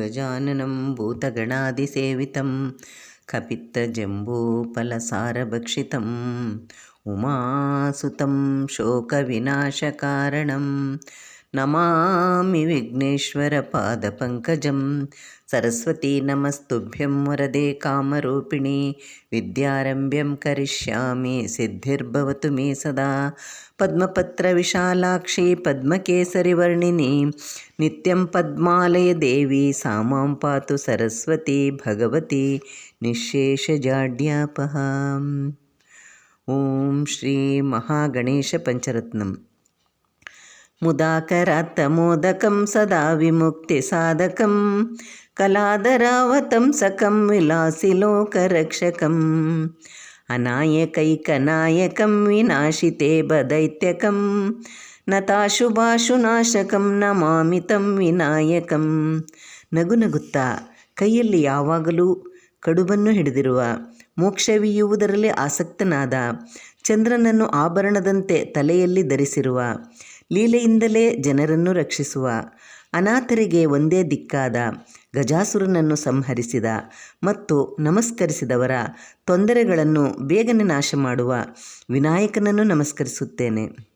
गजाननं भूतगणादिसेवितं कपित्तजम्बूफलसारभक्षितम् उमासुतं शोकविनाशकारणं नमामि विघ्नेश्वरपादपङ्कजं सरस्वती नमस्तुभ्यं वरदे कामरूपिणी विद्यारम्भं करिष्यामि सिद्धिर्भवतु मे सदा पद्मपत्रविशालाक्षी पद्मकेसरिवर्णिनी नित्यं पद्मालय देवी सा मां पातु सरस्वती भगवती निःशेषजाड्यापः। ಓಂ ಶ್ರೀ ಮಹಾಗಣೇಶ ಪಂಚರತ್ನಂ ಮುದಾಕರಾತ್ತಮೋದಕಂ ಸದಾ ವಿಮುಕ್ತಿ ಸಾಧಕಂ ಕಲಾದರಾವತಂಸಕಂ ವಿಲಾಸಿ ಲೋಕರಕ್ಷಕಂ ಅನಾಯಕೈಕನಾಯಕಂ ವಿನಾಶಿತೆ ಬದೈತ್ಯಕಂ ನತಾಶುಭಾಶುನಾಶಕಂ ನಮಾಮಿ ತಂ ವಿನಾಯಕಂ. ನಗು ನಗುತ್ತಾ ಕೈಯಲ್ಲಿ ಯಾವಾಗಲೂ ಕಡುಬನ್ನು ಹಿಡಿದಿರುವ, ಮೋಕ್ಷವೀಯುವುದರಲ್ಲಿ ಆಸಕ್ತನಾದ, ಚಂದ್ರನನ್ನು ಆಭರಣದಂತೆ ತಲೆಯಲ್ಲಿ ಧರಿಸಿರುವ, ಲೀಲೆಯಿಂದಲೇ ಜನರನ್ನು ರಕ್ಷಿಸುವ, ಅನಾಥರಿಗೆ ಒಂದೇ ದಿಕ್ಕಾದ, ಗಜಾಸುರನನ್ನು ಸಂಹರಿಸಿದ ಮತ್ತು ನಮಸ್ಕರಿಸಿದವರ ತೊಂದರೆಗಳನ್ನು ಬೇಗನೆ ನಾಶ ಮಾಡುವ ವಿನಾಯಕನನ್ನು ನಮಸ್ಕರಿಸುತ್ತೇನೆ.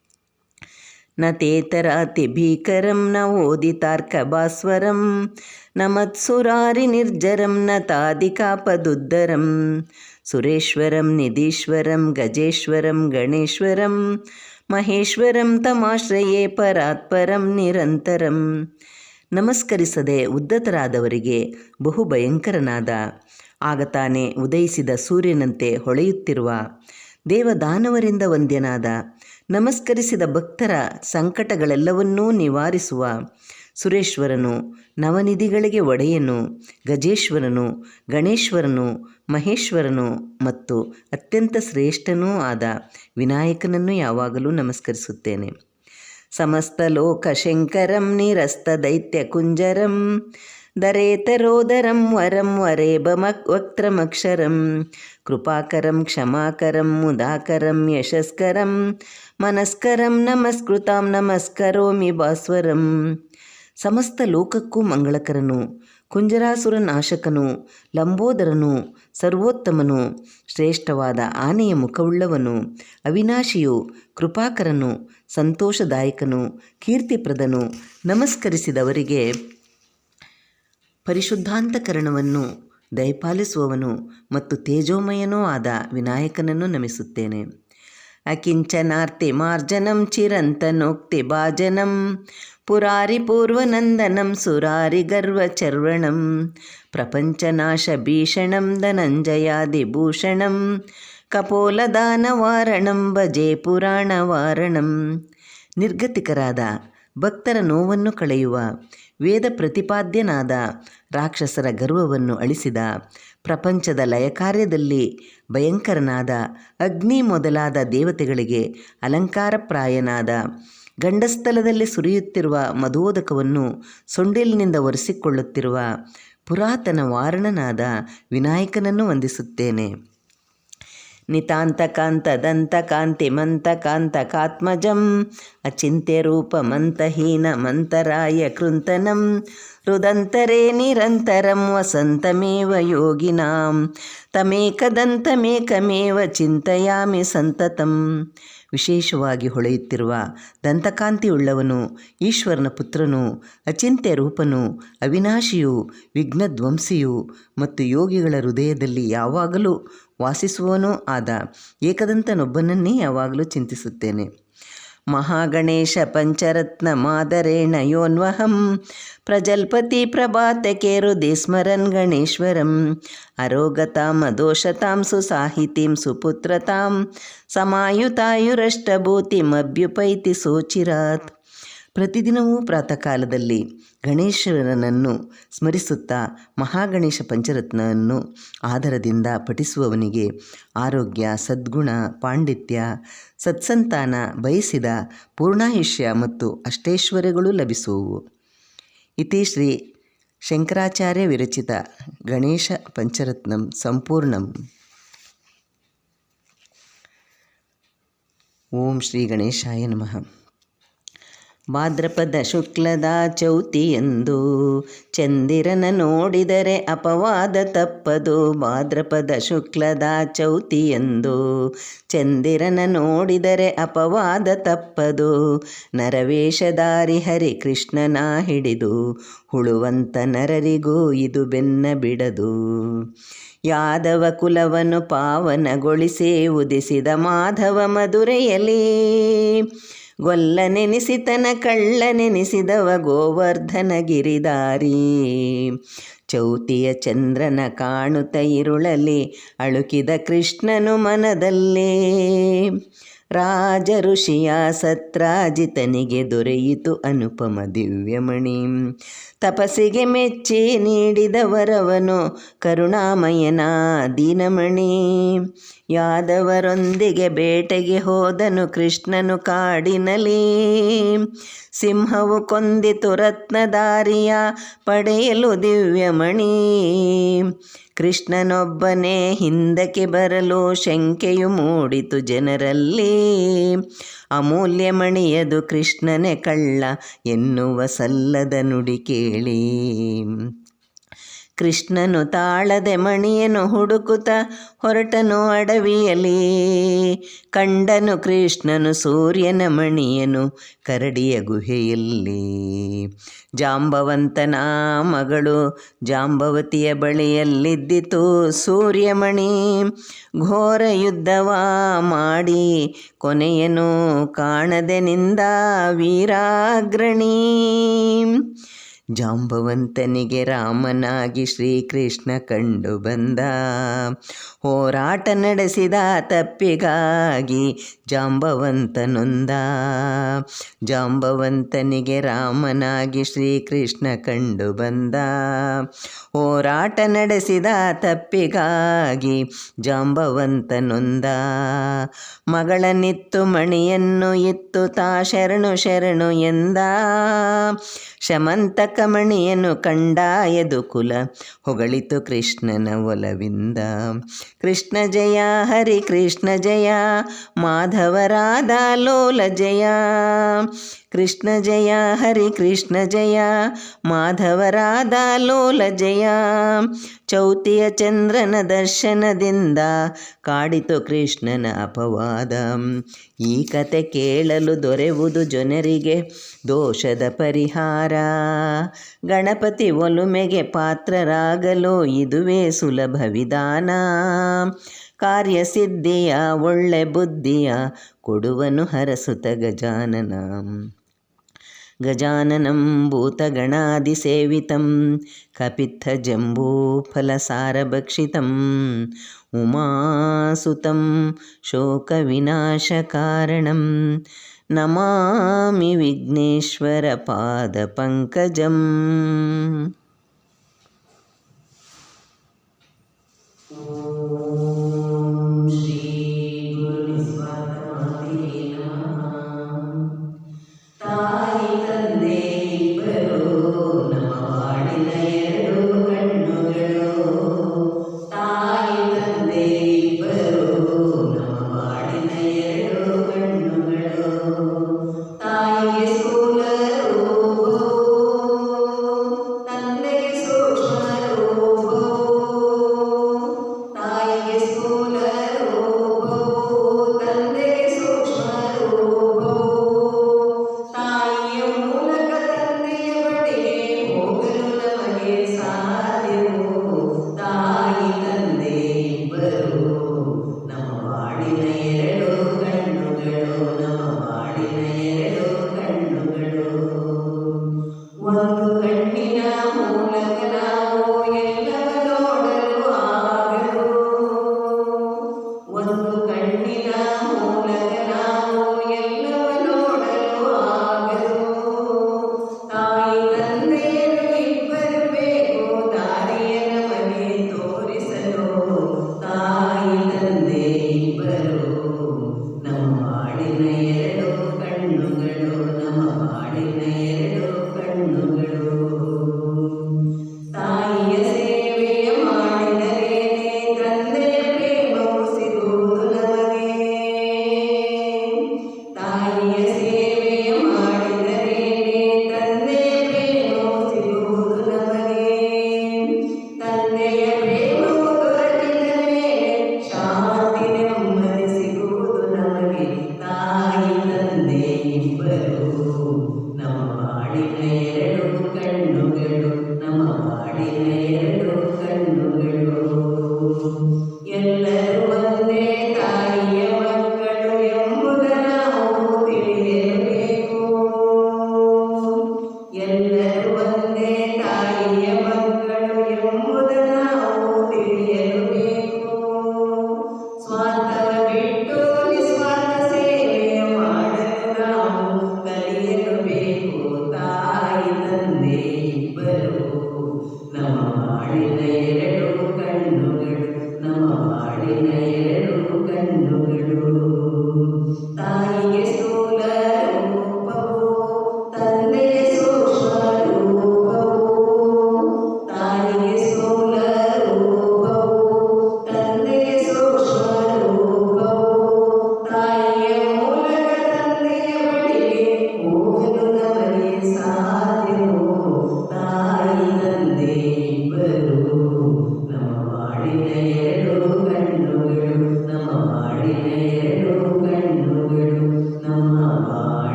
ನ ತೇತರಾತಿ ಭೀಕರಂ ನ ಓದಿತಾರ್ಕಭಾಸ್ವರಂ ನ ಮತ್ಸುರಾರಿ ನಿರ್ಜರಂ ನ ತಾದಿಕಾಪದುದ್ದರಂ ಸುರೇಶ್ವರಂ ನಿಧೀಶ್ವರಂ ಗಜೇಶ್ವರಂ ಗಣೇಶ್ವರಂ ಮಹೇಶ್ವರಂ ತಮಾಶ್ರಯೇ ಪರಾತ್ಪರಂ ನಿರಂತರಂ. ನಮಸ್ಕರಿಸದೆ ಉದ್ದತರಾದವರಿಗೆ ಬಹು ಭಯಂಕರನಾದ, ಆಗ ತಾನೇ ಉದಯಿಸಿದ ಸೂರ್ಯನಂತೆ ಹೊಳೆಯುತ್ತಿರುವ, ದೇವದಾನವರಿಂದ ವಂದ್ಯನಾದ, ನಮಸ್ಕರಿಸಿದ ಭಕ್ತರ ಸಂಕಟಗಳೆಲ್ಲವನ್ನೂ ನಿವಾರಿಸುವ ಸುರೇಶ್ವರನು, ನವನಿಧಿಗಳಿಗೆ ಒಡೆಯನು, ಗಜೇಶ್ವರನು, ಗಣೇಶ್ವರನು, ಮಹೇಶ್ವರನು ಮತ್ತು ಅತ್ಯಂತ ಶ್ರೇಷ್ಠನೂ ಆದ ವಿನಾಯಕನನ್ನು ಯಾವಾಗಲೂ ನಮಸ್ಕರಿಸುತ್ತೇನೆ. ಸಮಸ್ತಲೋಕಶಂಕರಂ ನಿರಸ್ತದೈತ್ಯಕುಂಜರಂ ದರೇತರೋದರಂ ವರಂ ವರೇಬವಕ್ತ್ರಮಕ್ಷರಂ ಕೃಪಾಕರಂ ಕ್ಷಮಾಕರಂ ಮುದಾಕರಂ ಯಶಸ್ಕರಂ ಮನಸ್ಕರಂ ನಮಸ್ಕೃತಾಂ ನಮಸ್ಕರೋಮಿ ಭಾಸ್ವರಂ. ಸಮಸ್ತ ಲೋಕಕ್ಕೂ ಮಂಗಳಕರನು, ಕುಂಜರಾಸುರ ನಾಶಕನು, ಲಂಬೋದರನು, ಸರ್ವೋತ್ತಮನು, ಶ್ರೇಷ್ಠವಾದ ಆನೆಯ ಮುಖವುಳ್ಳವನು, ಅವಿನಾಶಿಯು, ಕೃಪಾಕರನು, ಸಂತೋಷದಾಯಕನು, ಕೀರ್ತಿಪ್ರದನು, ನಮಸ್ಕರಿಸಿದವರಿಗೆ ಪರಿಶುದ್ಧಾಂತಕರಣವನ್ನು ದಯಪಾಲಿಸುವವನು ಮತ್ತು ತೇಜೋಮಯನೂ ಆದ ವಿನಾಯಕನನ್ನು ನಮಿಸುತ್ತೇನೆ. ಅಕಿಂಚನಾರ್ತಿ ಮಾರ್ಜನಂ ಚಿರಂತನೋಕ್ತಿ ಭಾಜನಂ ಪುರಾರಿ ಪೂರ್ವನಂದನಂ ಸುರಾರಿ ಗರ್ವಚರ್ವಣಂ ಪ್ರಪಂಚನಾಶ ಭೀಷಣಂ ಧನಂಜಯಾದಿಭೂಷಣಂ ಕಪೋಲದಾನವಾರಣಂ ಭಜೆ ಪುರಾಣವಾರಣಂ. ನಿರ್ಗತಿಕರಾದ ಭಕ್ತರ ನೋವನ್ನು ಕಳೆಯುವ, ವೇದ ಪ್ರತಿಪಾದ್ಯನಾದ, ರಾಕ್ಷಸರ ಗರ್ವವನ್ನು ಅಳಿಸಿದ, ಪ್ರಪಂಚದ ಲಯಕಾರ್ಯದಲ್ಲಿ ಭಯಂಕರನಾದ, ಅಗ್ನಿ ಮೊದಲಾದ ದೇವತೆಗಳಿಗೆ ಅಲಂಕಾರಪ್ರಾಯನಾದ, ಗಂಡಸ್ಥಲದಲ್ಲಿ ಸುರಿಯುತ್ತಿರುವ ಮಧೋದಕವನ್ನು ಸೊಂಡಿಲಿನಿಂದ ಒರೆಸಿಕೊಳ್ಳುತ್ತಿರುವ ಪುರಾತನ ವಾರಣನಾದ ವಿನಾಯಕನನ್ನು ವಂದಿಸುತ್ತೇನೆ. ನಿತಾಂತಕಾಂತದಂತಕಾಂತಿಮಂತಕಾಂತಕಾತ್ಮಜಂ ಅಚಿಂತ್ಯರೂಪಮಂತಹೀನ ಮಂತರಾಯ ಕೃಂತನಂ ಹೃದಂತರೇ ನಿರಂತರಂ ವಸಂತಮೇವ ಯೋಗಿನಾಂ ತಮೇಕದಂತಮೇಕಮೇವ ಚಿಂತಯಾಮಿ ಸಂತತಂ. ವಿಶೇಷವಾಗಿ ಹೊಳೆಯುತ್ತಿರುವ ದಂತಕಾಂತಿಯುಳ್ಳವನು, ಈಶ್ವರನ ಪುತ್ರನು, ಅಚಿಂತ್ಯ ರೂಪನು, ಅವಿನಾಶಿಯು, ವಿಘ್ನಧ್ವಂಸಿಯು ಮತ್ತು ಯೋಗಿಗಳ ಹೃದಯದಲ್ಲಿ ಯಾವಾಗಲೂ ವಾಸಿಸುವನೂ ಆದ ಏಕದಂತನೊಬ್ಬನನ್ನೇ ಯಾವಾಗಲೂ ಚಿಂತಿಸುತ್ತೇನೆ. ಮಹಾಗಣೇಶ ಪಂಚರತ್ನ ಮಾದರೇಣ ಯೋನ್ವಹಂ ಪ್ರಜಲ್ಪತಿ ಪ್ರಭಾತಕೇರುದಿ ಸ್ಮರನ್ ಗಣೇಶ್ವರಂ ಅರೋಗತಾಂ ಅದೋಷತಾಂ ಸುಸಾಹಿತಿಂ ಸುಪುತ್ರತಾಂ ಸಮಾಯುತಾಯುರಷ್ಟಭೂತಿಮಭ್ಯುಪೈತಿ ಸೋಚಿರಾತ್. ಪ್ರತಿದಿನವೂ ಪ್ರಾತಃ ಕಾಲದಲ್ಲಿ ಗಣೇಶ್ವರನನ್ನು ಸ್ಮರಿಸುತ್ತಾ ಮಹಾಗಣೇಶ ಪಂಚರತ್ನವನ್ನು ಆದರದಿಂದ ಪಠಿಸುವವನಿಗೆ ಆರೋಗ್ಯ, ಸದ್ಗುಣ, ಪಾಂಡಿತ್ಯ, ಸತ್ಸಂತಾನ, ಬಯಸಿದ ಪೂರ್ಣಾಯುಷ್ಯ ಮತ್ತು ಅಷ್ಟೈಶ್ವರ್ಯಗಳು ಲಭಿಸುವವು. ಇತಿ ಶ್ರೀ ಶಂಕರಾಚಾರ್ಯ ವಿರಚಿತ ಗಣೇಶ ಪಂಚರತ್ನಂ ಸಂಪೂರ್ಣಂ. ಓಂ ಶ್ರೀ ಗಣೇಶಾಯ ನಮಃ. ಭಾದ್ರಪದ ಶುಕ್ಲದ ಚೌತಿಯಂದು ಚಂದಿರನ ನೋಡಿದರೆ ಅಪವಾದ ತಪ್ಪದು. ಭಾದ್ರಪದ ಶುಕ್ಲದ ಚೌತಿಯಂದು ಚಂದಿರನ ನೋಡಿದರೆ ಅಪವಾದ ತಪ್ಪದು. ನರವೇಷಧಾರಿ ಹರಿಕೃಷ್ಣನ ಹಿಡಿದು ಹುಳುವಂತ ನರರಿಗೂ ಇದು ಬೆನ್ನ ಬಿಡದು. ಯಾದವ ಕುಲವನ್ನು ಪಾವನಗೊಳಿಸಿ ಉದಿಸಿದ ಮಾಧವ ಮಧುರೆಯಲಿ ಗೊಲ್ಲ ನೆನೆಸಿತನ ಕಳ್ಳ ನೆನೆಸಿದವ ಗೋವರ್ಧನ ಗಿರಿದಾರಿ. ಚೌತಿಯ ಚಂದ್ರನ ಕಾಣುತ್ತ ಇರುಳಲಿ ಅಳುಕಿದ ಕೃಷ್ಣನು ಮನದಲ್ಲೇ. ರಾಜ ಋಷಿಯ ಸತ್ರಾಜಿತನಿಗೆ ದೊರೆಯಿತು ಅನುಪಮ ದಿವ್ಯಮಣಿ. ತಪಸ್ಸಿಗೆ ಮೆಚ್ಚಿ ನೀಡಿದ ವರವನು ಕರುಣಾಮಯನ ದೀನಮಣಿ. ಯಾದವರೊಂದಿಗೆ ಬೇಟೆಗೆ ಹೋದನು ಕೃಷ್ಣನು ಕಾಡಿನಲಿ. ಸಿಂಹವು ಕೊಂದಿತು ರತ್ನಧಾರಿಯ ಪಡೆಯಲು ದಿವ್ಯಮಣಿ. ಕೃಷ್ಣನೊಬ್ಬನೇ ಹಿಂದಕ್ಕೆ ಬರಲು ಶಂಕೆಯು ಮೂಡಿತು ಜನರಲ್ಲಿ. ಅಮೂಲ್ಯ ಮಣಿಯದು ಕೃಷ್ಣನೇ ಕಳ್ಳ ಎನ್ನುವ ಸಲ್ಲದ ನುಡಿ ಕೇಳಿ. ಕೃಷ್ಣನು ತಾಳದೆ ಮಣಿಯನ್ನು ಹುಡುಕುತ್ತ ಹೊರಟನು ಅಡವಿಯಲಿ. ಕಂಡನು ಕೃಷ್ಣನು ಸೂರ್ಯನ ಮಣಿಯನು ಕರಡಿಯ ಗುಹೆಯಲ್ಲಿ. ಜಾಂಬವಂತನ ಮಗಳು ಜಾಂಬವತಿಯ ಬಳಿಯಲ್ಲಿದ್ದಿತು ಸೂರ್ಯಮಣಿ. ಘೋರ ಯುದ್ಧವ ಮಾಡಿ ಕೊನೆಯನು ಕಾಣದೆ ನಿಂದ ವೀರಾಗ್ರಣಿ. ಜಾಂಬವಂತನಿಗೆ ರಾಮನಾಗಿ ಶ್ರೀಕೃಷ್ಣ ಕಂಡು ಬಂದ. ಹೋರಾಟ ನಡೆಸಿದ ತಪ್ಪಿಗಾಗಿ ಜಾಂಬವಂತನೊಂದ. ಜಾಂಬವಂತನಿಗೆ ರಾಮನಾಗಿ ಶ್ರೀಕೃಷ್ಣ ಕಂಡು ಬಂದ. ಹೋರಾಟ ನಡೆಸಿದ ತಪ್ಪಿಗಾಗಿ ಜಾಂಬವಂತನೊಂದ. ಮಗಳನಿತ್ತು ಮಣಿಯನ್ನು ಇತ್ತು ತಾ ಶರಣು ಶರಣು ಎಂದ. ಶಮಂತಕ ಮಣಿಯನ್ನು ಕಂಡ ಯದುಕುಲ ಹೊಗಳಿತು ಕೃಷ್ಣನ ಒಲವಿಂದ. ಕೃಷ್ಣ ಜಯ ಹರಿ ಕೃಷ್ಣ ಜಯ ಮಾಧವರಾಧ ಲೋಲ ಜಯ. ಕೃಷ್ಣ ಜಯ ಹರಿ ಕೃಷ್ಣ ಜಯ ಮಾಧವರಾಧ ಲೋಲ ಜಯ. ಚೌತಿಯ ಚಂದ್ರನ ದರ್ಶನದಿಂದ ಕಾಡಿತು ಕೃಷ್ಣನ ಅಪವಾದ. ಈ ಕತೆ ಕೇಳಲು ದೊರೆಯುವುದು ಜನರಿಗೆ ದೋಷದ ಪರಿಹಾರ. ಗಣಪತಿ ಒಲುಮೆಗೆ ಪಾತ್ರರಾಗಲು ಇದುವೇ ಸುಲಭ ವಿಧಾನ. ಕಾರ್ಯಸಿದ್ಧಿಯ ಒಳ್ಳೆ ಬುದ್ಧಿಯ ಕೊಡುವನು ಹರಸುತ ಗಜಾನನ. ಗಜಾನನಂ ಭೂತಗಣಾದಿಸೇವಿತಂ ಕಪಿತ್ಥ ಜಂಬೂಫಲಸಾರಭಕ್ಷಿತಂ ಉಮಾಸುತಂ ಶೋಕವಿನಾಶಕಾರಣಂ ನಮಾಮಿ ವಿಘ್ನೇಶ್ವರ ಪಾದಪಂಕಜಂ. ಒಂದು ಕಣ್ಣಿನ ಮೂಲಕನ